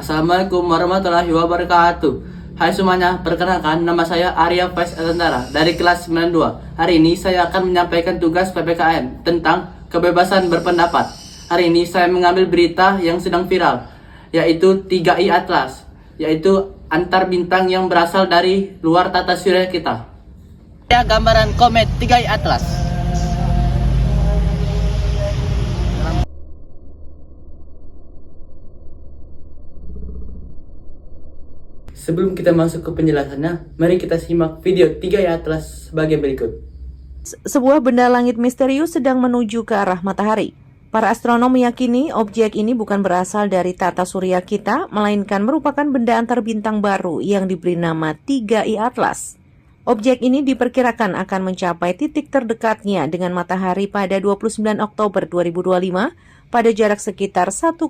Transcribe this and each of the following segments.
Assalamualaikum warahmatullahi wabarakatuh. Hai semuanya, perkenalkan nama saya Arya Faiz Atantara dari kelas 92. Hari ini saya akan menyampaikan tugas PPKN tentang kebebasan berpendapat. Hari ini saya mengambil berita yang sedang viral, yaitu 3I Atlas, yaitu antar bintang yang berasal dari luar tata surya kita. Ya, gambaran komet 3I Atlas. Sebelum kita masuk ke penjelasannya, mari kita simak video 3I Atlas sebagai berikut. Sebuah benda langit misterius sedang menuju ke arah matahari. Para astronom meyakini objek ini bukan berasal dari tata surya kita, melainkan merupakan benda antar bintang baru yang diberi nama 3I Atlas. Objek ini diperkirakan akan mencapai titik terdekatnya dengan matahari pada 29 Oktober 2025 pada jarak sekitar 1,36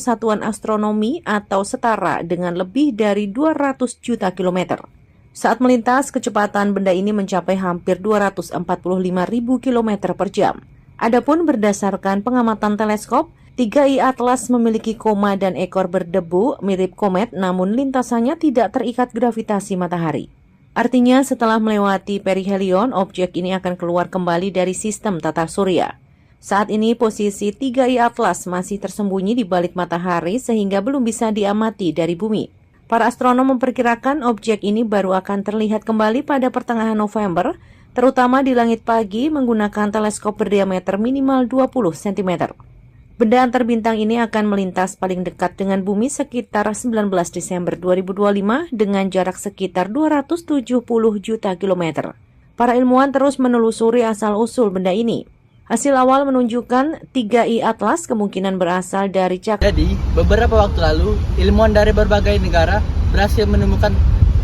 satuan astronomi atau setara dengan lebih dari 200 juta kilometer. Saat melintas, kecepatan benda ini mencapai hampir 245.000 km per jam. Adapun berdasarkan pengamatan teleskop, 3I Atlas memiliki koma dan ekor berdebu mirip komet, namun lintasannya tidak terikat gravitasi matahari. Artinya setelah melewati perihelion, objek ini akan keluar kembali dari sistem tata surya. Saat ini posisi 3I Atlas masih tersembunyi di balik matahari sehingga belum bisa diamati dari bumi. Para astronom memperkirakan objek ini baru akan terlihat kembali pada pertengahan November, terutama di langit pagi menggunakan teleskop berdiameter minimal 20 cm. Benda antar bintang ini akan melintas paling dekat dengan bumi sekitar 19 Desember 2025 dengan jarak sekitar 270 juta kilometer. Para ilmuwan terus menelusuri asal-usul benda ini. Hasil awal menunjukkan 3I Atlas kemungkinan berasal dari Jadi, beberapa waktu lalu, ilmuwan dari berbagai negara berhasil menemukan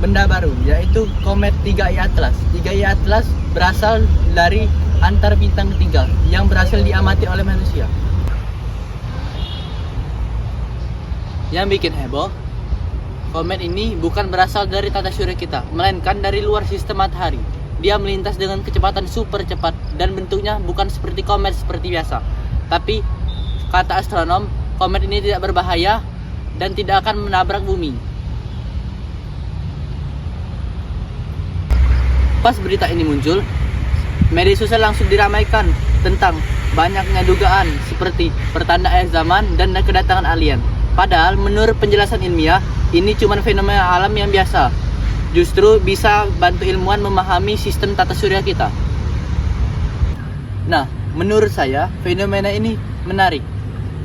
benda baru, yaitu komet 3I Atlas. 3I Atlas berasal dari antar bintang ketiga yang berhasil diamati oleh manusia. Yang bikin heboh, komet ini bukan berasal dari tata surya kita, melainkan dari luar sistem matahari. Dia melintas dengan kecepatan super cepat dan bentuknya bukan seperti komet seperti biasa. Tapi, kata astronom, komet ini tidak berbahaya dan tidak akan menabrak bumi. Pas berita ini muncul, media sosial langsung diramaikan tentang banyaknya dugaan seperti pertanda akhir zaman dan kedatangan alien. Padahal menurut penjelasan ilmiah, ini cuma fenomena alam yang biasa. Justru bisa bantu ilmuwan memahami sistem tata surya kita. Nah, menurut saya fenomena ini menarik.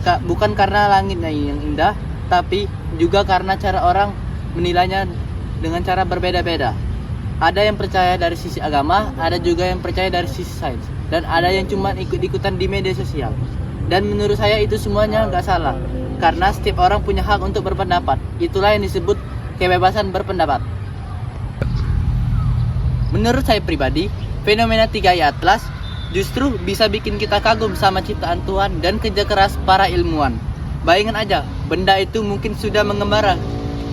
Bukan karena langitnya yang indah, tapi juga karena cara orang menilainya dengan cara berbeda-beda. Ada yang percaya dari sisi agama, ada juga yang percaya dari sisi sains, dan ada yang cuma ikut-ikutan di media sosial. Dan menurut saya itu semuanya nggak salah, karena setiap orang punya hak untuk berpendapat. Itulah yang disebut kebebasan berpendapat. Menurut saya pribadi, fenomena 3I Atlas justru bisa bikin kita kagum sama ciptaan Tuhan dan kerja keras para ilmuwan. Bayangin aja, benda itu mungkin sudah mengembara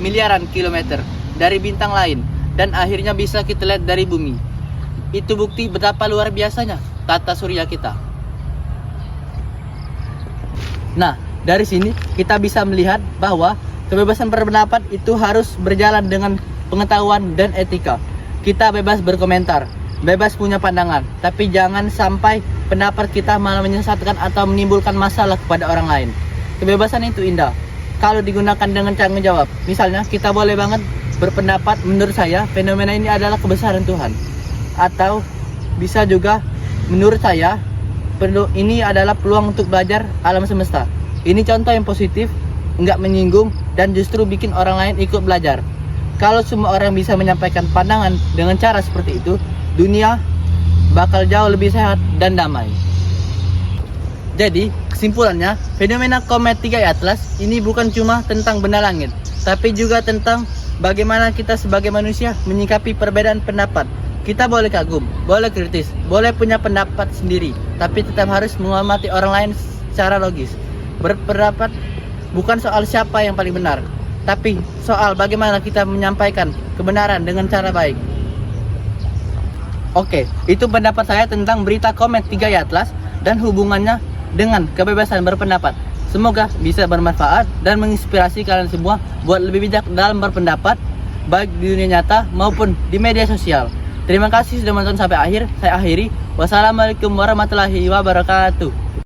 miliaran kilometer dari bintang lain dan akhirnya bisa kita lihat dari bumi. Itu bukti betapa luar biasanya tata surya kita. Nah, dari sini kita bisa melihat bahwa kebebasan berpendapat itu harus berjalan dengan pengetahuan dan etika. Kita bebas berkomentar, bebas punya pandangan, tapi jangan sampai pendapat kita malah menyesatkan atau menimbulkan masalah kepada orang lain. Kebebasan itu indah kalau digunakan dengan tanggung jawab. Misalnya, kita boleh banget berpendapat, menurut saya fenomena ini adalah kebesaran Tuhan. Atau bisa juga, menurut saya ini adalah peluang untuk belajar alam semesta. Ini contoh yang positif, nggak menyinggung, dan justru bikin orang lain ikut belajar. Kalau semua orang bisa menyampaikan pandangan dengan cara seperti itu, dunia bakal jauh lebih sehat dan damai. Jadi, kesimpulannya, fenomena komet 3I Atlas ini bukan cuma tentang benda langit, tapi juga tentang bagaimana kita sebagai manusia menyikapi perbedaan pendapat. Kita boleh kagum, boleh kritis, boleh punya pendapat sendiri, tapi tetap harus menghormati orang lain secara logis. Berpendapat bukan soal siapa yang paling benar, tapi soal bagaimana kita menyampaikan kebenaran dengan cara baik. Oke, itu pendapat saya tentang berita komet 3I Atlas dan hubungannya dengan kebebasan berpendapat. Semoga bisa bermanfaat dan menginspirasi kalian semua buat lebih bijak dalam berpendapat, baik di dunia nyata maupun di media sosial. Terima kasih sudah menonton sampai akhir. Saya akhiri. Wassalamualaikum warahmatullahi wabarakatuh.